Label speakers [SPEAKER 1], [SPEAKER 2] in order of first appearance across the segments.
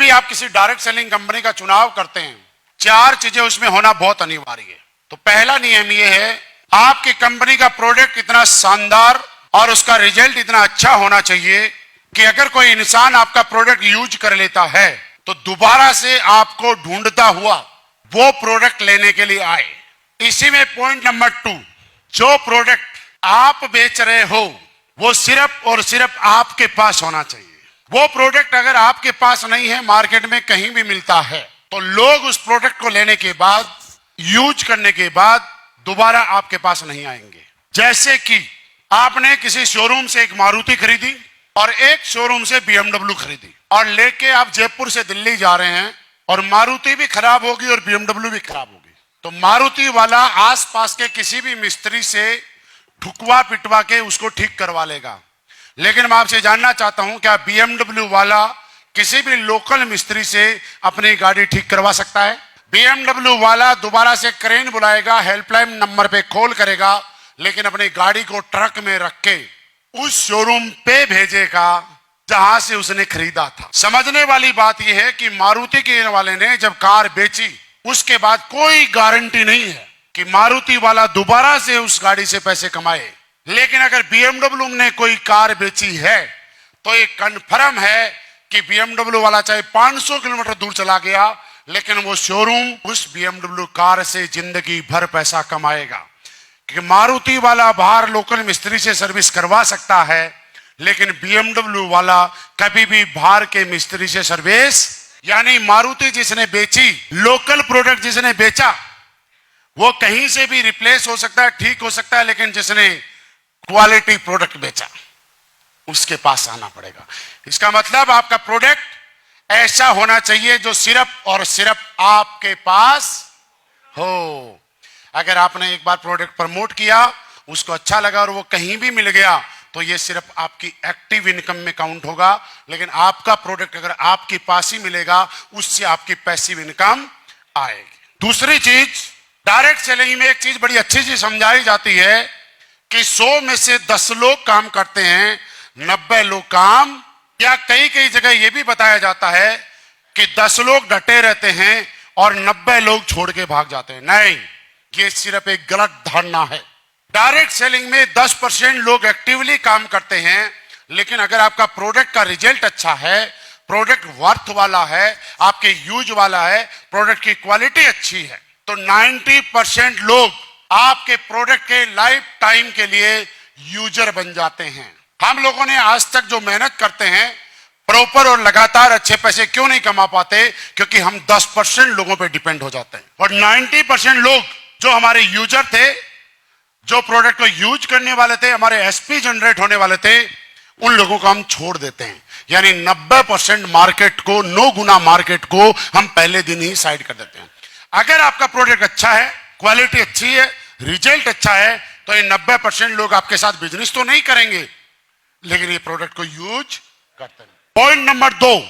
[SPEAKER 1] भी आप किसी डायरेक्ट सेलिंग कंपनी का चुनाव करते हैं, 4 चीजें उसमें होना बहुत अनिवार्य है। तो पहला नियम यह है, आपकी कंपनी का प्रोडक्ट इतना शानदार और उसका रिजल्ट इतना अच्छा होना चाहिए कि अगर कोई इंसान आपका प्रोडक्ट यूज कर लेता है तो दोबारा से आपको ढूंढता हुआ वो प्रोडक्ट लेने के लिए आए। इसी में पॉइंट नंबर 2, जो प्रोडक्ट आप बेच रहे हो वो सिर्फ और सिर्फ आपके पास होना चाहिए। वो प्रोडक्ट अगर आपके पास नहीं है, मार्केट में कहीं भी मिलता है, तो लोग उस प्रोडक्ट को लेने के बाद, यूज करने के बाद दोबारा आपके पास नहीं आएंगे। जैसे कि आपने किसी शोरूम से एक मारुति खरीदी और एक शोरूम से BMW खरीदी और लेके आप जयपुर से दिल्ली जा रहे हैं और मारुति भी खराब होगी और BMW भी खराब होगी, तो मारुति वाला आसपास के किसी भी मिस्त्री से ठुकवा पिटवा के उसको ठीक करवा लेगा। लेकिन मैं आपसे जानना चाहता हूं, क्या BMW वाला किसी भी लोकल मिस्त्री से अपनी गाड़ी ठीक करवा सकता है? BMW वाला दोबारा से क्रेन बुलाएगा, हेल्पलाइन नंबर पे कॉल करेगा, लेकिन अपनी गाड़ी को ट्रक में रख के उस शोरूम पे भेजेगा जहां से उसने खरीदा था। समझने वाली बात यह है कि मारुति के वाले ने जब कार बेची उसके बाद कोई गारंटी नहीं है कि मारुति वाला दोबारा से उस गाड़ी से पैसे कमाए। लेकिन अगर BMW ने कोई कार बेची है तो ये कन्फर्म है कि BMW वाला चाहे 500 किलोमीटर दूर चला गया, लेकिन वो शोरूम उस BMW कार से जिंदगी भर पैसा कमाएगा। क्योंकि मारुति वाला बाहर लोकल मिस्त्री से सर्विस करवा सकता है, लेकिन BMW वाला कभी भी बाहर के मिस्त्री से सर्विस, यानी मारुति जिसने बेची, लोकल प्रोडक्ट जिसने बेचा, वो कहीं से भी रिप्लेस हो सकता है, ठीक हो सकता है, लेकिन जिसने क्वालिटी प्रोडक्ट बेचा उसके पास आना पड़ेगा। इसका मतलब आपका प्रोडक्ट ऐसा होना चाहिए जो सिर्फ और सिर्फ आपके पास हो। अगर आपने एक बार प्रोडक्ट प्रमोट किया, उसको अच्छा लगा और वो कहीं भी मिल गया, तो ये सिर्फ आपकी एक्टिव इनकम में काउंट होगा। लेकिन आपका प्रोडक्ट अगर आपके पास ही मिलेगा, उससे आपकी पैसिव इनकम आएगी। दूसरी चीज, डायरेक्ट सेलिंग में एक चीज बड़ी अच्छी चीज समझाई जाती है कि 100 में से 10 लोग काम करते हैं, 90 लोग काम, या कई कई जगह यह भी बताया जाता है कि 10 लोग डटे रहते हैं और 90 लोग छोड़ के भाग जाते हैं। नहीं, ये सिर्फ एक गलत धारणा है। डायरेक्ट सेलिंग में 10% लोग एक्टिवली काम करते हैं, लेकिन अगर आपका प्रोडक्ट का रिजल्ट अच्छा है, प्रोडक्ट वर्थ वाला है, आपके यूज वाला है, प्रोडक्ट की क्वालिटी अच्छी है, तो 90% लोग आपके प्रोडक्ट के लाइफ टाइम के लिए यूजर बन जाते हैं। हम लोगों ने आज तक जो मेहनत करते हैं, प्रॉपर और लगातार अच्छे पैसे क्यों नहीं कमा पाते? क्योंकि हम 10% लोगों पे डिपेंड हो जाते हैं और 90% लोग जो हमारे यूजर थे, जो प्रोडक्ट को यूज करने वाले थे, हमारे एसपी जनरेट होने वाले थे, उन लोगों को हम छोड़ देते हैं। यानी 90% मार्केट को, 9 गुना मार्केट को हम पहले दिन ही साइड कर देते हैं। अगर आपका प्रोडक्ट अच्छा है, क्वालिटी अच्छी है, रिजल्ट अच्छा है, तो ये 90% लोग आपके साथ बिजनेस तो नहीं करेंगे, लेकिन ये प्रोडक्ट को यूज करते हैं। पॉइंट नंबर 2,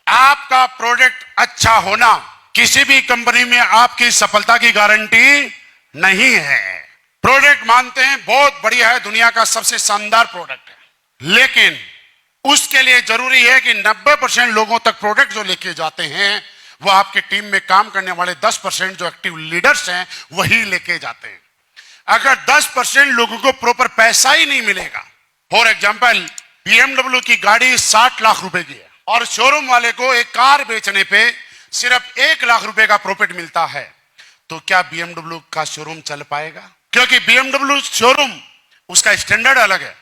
[SPEAKER 1] आपका प्रोडक्ट अच्छा होना किसी भी कंपनी में आपकी सफलता की गारंटी नहीं है। प्रोडक्ट मानते हैं बहुत बढ़िया है, दुनिया का सबसे शानदार प्रोडक्ट है, लेकिन उसके लिए जरूरी है कि 90% लोगों तक प्रोडक्ट जो लेके जाते हैं, वो आपके टीम में काम करने वाले 10% जो एक्टिव लीडर्स हैं वही लेके जाते हैं। अगर 10% लोगों को प्रॉपर पैसा ही नहीं मिलेगा, फॉर एग्जांपल BMW की गाड़ी 60 लाख रुपए की है और शोरूम वाले को एक कार बेचने पे सिर्फ 1 लाख रुपए का प्रॉफिट मिलता है, तो क्या BMW का शोरूम चल पाएगा? क्योंकि BMW शोरूम, उसका स्टैंडर्ड अलग है,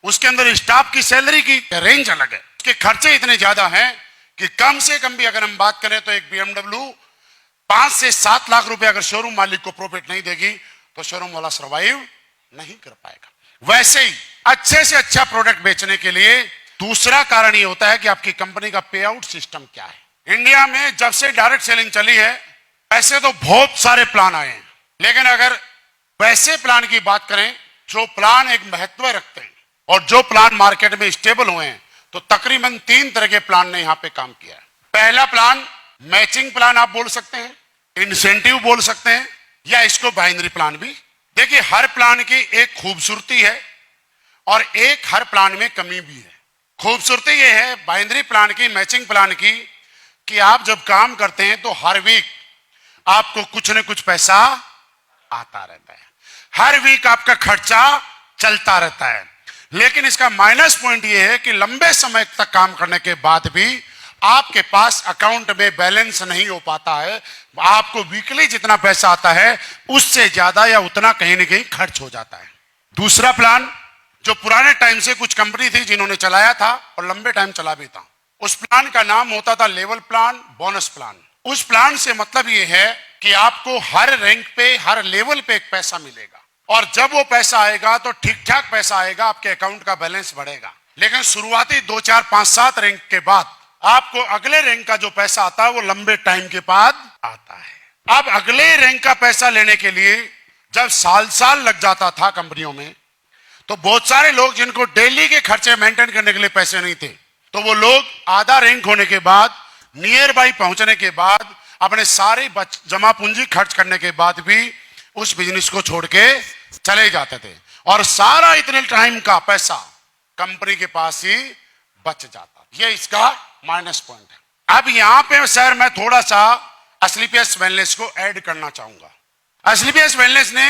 [SPEAKER 1] उसके अंदर स्टाफ की सैलरी की रेंज अलग है, उसके खर्चे इतने ज्यादा हैं कि कम से कम भी अगर हम बात करें तो एक BMW 5 से 7 लाख रुपए अगर शोरूम मालिक को प्रॉफिट नहीं देगी तो शोरूम वाला सर्वाइव नहीं कर पाएगा। वैसे ही अच्छे से अच्छा प्रोडक्ट बेचने के लिए दूसरा कारण ये होता है कि आपकी कंपनी का पे आउट सिस्टम क्या है। इंडिया में जब से डायरेक्ट सेलिंग चली है, ऐसे तो बहुत सारे प्लान आए हैं, लेकिन अगर वैसे प्लान की बात करें जो प्लान एक महत्व रखते हैं और जो प्लान मार्केट में स्टेबल हुए हैं, तो तकरीबन 3 तरह के प्लान ने यहां पे काम किया है। पहला प्लान मैचिंग प्लान आप बोल सकते हैं, इंसेंटिव बोल सकते हैं, या इसको बाइनरी प्लान भी। देखिए, हर प्लान की एक खूबसूरती है और एक हर प्लान में कमी भी है। खूबसूरती यह है बाइनरी प्लान की, मैचिंग प्लान की, कि आप जब काम करते हैं तो हर वीक आपको कुछ न कुछ पैसा आता रहता है, हर वीक आपका खर्चा चलता रहता है। लेकिन इसका माइनस पॉइंट यह है कि लंबे समय तक काम करने के बाद भी आपके पास अकाउंट में बैलेंस नहीं हो पाता है। आपको वीकली जितना पैसा आता है उससे ज्यादा या उतना कहीं ना कहीं खर्च हो जाता है। दूसरा प्लान जो पुराने टाइम से कुछ कंपनी थी जिन्होंने चलाया था और लंबे टाइम चला भी था, उस प्लान का नाम होता था लेवल प्लान, बोनस प्लान। उस प्लान से मतलब यह है कि आपको हर रैंक पे, हर लेवल पे एक पैसा मिलेगा और जब वो पैसा आएगा तो ठीक ठाक पैसा आएगा, आपके अकाउंट का बैलेंस बढ़ेगा। लेकिन शुरुआती 2, 4, 5, 7 रैंक के बाद आपको अगले रैंक का जो पैसा आता है वो लंबे टाइम के बाद आता है। अब अगले रैंक का पैसा लेने के लिए जब साल लग जाता था कंपनियों में, तो बहुत सारे लोग जिनको डेली के खर्चे मेंटेन करने के लिए पैसे नहीं थे, तो वो लोग आधा रैंक होने के बाद, नियर बाई पहुंचने के बाद, अपने सारे जमा पूंजी खर्च करने के बाद भी उस बिजनेस को छोड़ के चले जाते थे और सारा इतने टाइम का पैसा कंपनी के पास ही बच जाता। ये इसका माइनस पॉइंट है। अब यहां पे सर मैं थोड़ा सा एसलीपीएस वेलनेस को ऐड करना चाहूंगा। एसलीपीएस वेलनेस ने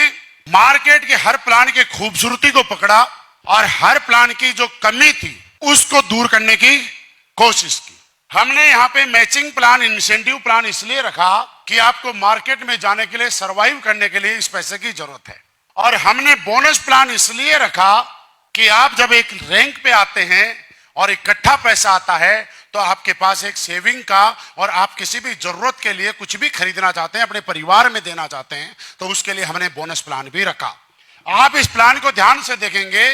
[SPEAKER 1] मार्केट के हर प्लान की खूबसूरती को पकड़ा और हर प्लान की जो कमी थी उसको दूर करने की कोशिश की। हमने यहाँ पे मैचिंग प्लान, इंसेंटिव प्लान इसलिए रखा कि आपको मार्केट में जाने के लिए, सरवाइव करने के लिए इस पैसे की जरूरत है। और हमने बोनस प्लान इसलिए रखा कि आप जब एक रैंक पे आते हैं और इकट्ठा पैसा आता है तो आपके पास एक सेविंग का, और आप किसी भी जरूरत के लिए कुछ भी खरीदना चाहते हैं, अपने परिवार में देना चाहते हैं, तो उसके लिए हमने बोनस प्लान भी रखा। आप इस प्लान को ध्यान से देखेंगे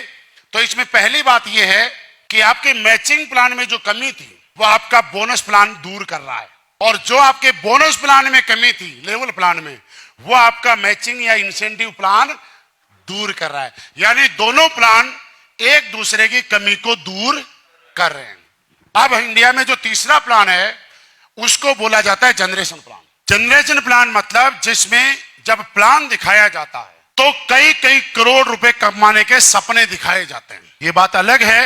[SPEAKER 1] तो इसमें पहली बात यह है कि आपके मैचिंग प्लान में जो कमी थी वो आपका बोनस प्लान दूर कर रहा है, और जो आपके बोनस प्लान में कमी थी लेवल प्लान में, वो आपका मैचिंग या इंसेंटिव प्लान दूर कर रहा है। यानी दोनों प्लान एक दूसरे की कमी को दूर कर रहे हैं। अब इंडिया में जो तीसरा प्लान है उसको बोला जाता है जनरेशन प्लान। जनरेशन प्लान मतलब जिसमें जब प्लान दिखाया जाता है तो कई कई करोड़ रुपए कमाने के सपने दिखाए जाते हैं। ये बात अलग है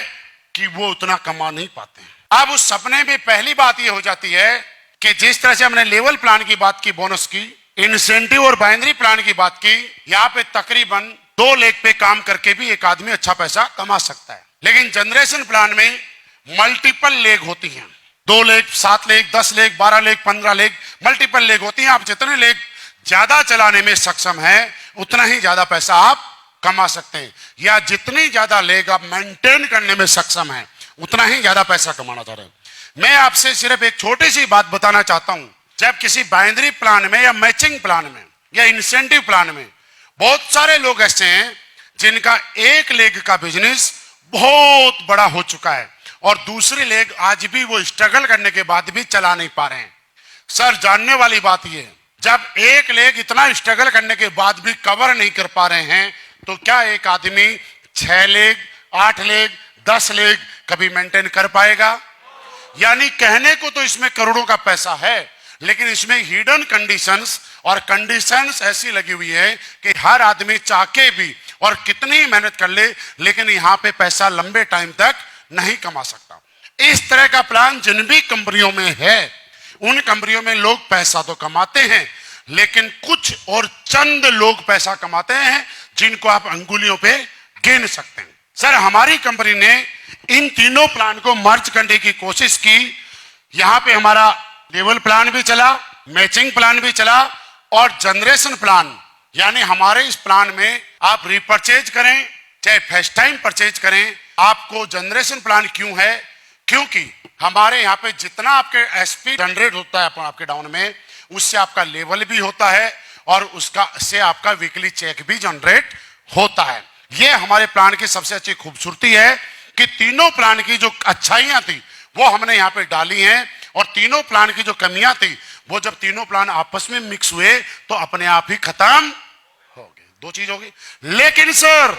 [SPEAKER 1] कि वो उतना कमा नहीं पाते हैं। अब उस सपने में पहली बात ये हो जाती है कि जिस तरह से हमने लेवल प्लान की बात की, बोनस की, इंसेंटिव और बाइनरी प्लान की बात की, यहाँ पे तकरीबन 2 लेग पे काम करके भी एक आदमी अच्छा पैसा कमा सकता है। लेकिन जनरेशन प्लान में मल्टीपल लेग होती हैं, 2 leg, 7 leg, 10 leg, 12 leg, 15 leg, multiple leg होती हैं। आप जितने लेग ज्यादा चलाने में सक्षम है उतना ही ज्यादा पैसा आप कमा सकते हैं, या जितनी ज्यादा लेग आप मेंटेन करने में सक्षम है उतना ही ज्यादा पैसा कमाना चाह रहे हैं। मैं आपसे सिर्फ एक छोटी सी बात बताना चाहता हूं। जब किसी बाइनरी प्लान में या मैचिंग प्लान में या इंसेंटिव प्लान में बहुत सारे लोग ऐसे हैं जिनका एक लेग का बिजनेस बहुत बड़ा हो चुका है और दूसरी लेग आज भी वो स्ट्रगल करने के बाद भी चला नहीं पा रहे हैं। सर, जानने वाली बात यह है, जब एक लेग इतना स्ट्रगल करने के बाद भी कवर नहीं कर पा रहे हैं तो क्या एक आदमी 6 लेग, 8 लेग, 10 लेग कभी मेंटेन कर पाएगा? यानी कहने को तो इसमें करोड़ों का पैसा है, लेकिन इसमें हिडन कंडीशंस और कंडीशंस ऐसी लगी हुई है कि हर आदमी चाह के भी और कितनी मेहनत कर ले लेकिन यहां पे पैसा लंबे टाइम तक नहीं कमा सकता। इस तरह का प्लान जिन भी कंपनियों में है, उन कंपनियों में लोग पैसा तो कमाते हैं, लेकिन कुछ और चंद लोग पैसा कमाते हैं जिनको आप अंगुलियों पे गिन सकते हैं। सर, हमारी कंपनी ने इन तीनों प्लान को मर्ज करने की कोशिश की। यहां पे हमारा लेवल प्लान भी चला, मैचिंग प्लान भी चला और जनरेशन प्लान, यानी हमारे इस प्लान में आप रिपर्चेज करें चाहे फर्स्ट टाइम परचेज करें, आपको जनरेशन प्लान क्यों है? क्योंकि हमारे यहाँ पे जितना आपके एसपी जनरेट होता है आपके डाउन में, उससे आपका लेवल भी होता है और उसका से आपका वीकली चेक भी जनरेट होता है। ये हमारे प्लान की सबसे अच्छी खूबसूरती है कि तीनों प्लान की जो अच्छाइयां थी वो हमने यहाँ पे डाली हैं और तीनों प्लान की जो कमियां थी वो जब तीनों प्लान आपस में मिक्स हुए तो अपने आप ही खत्म हो गए। 2 चीज होगी। लेकिन सर,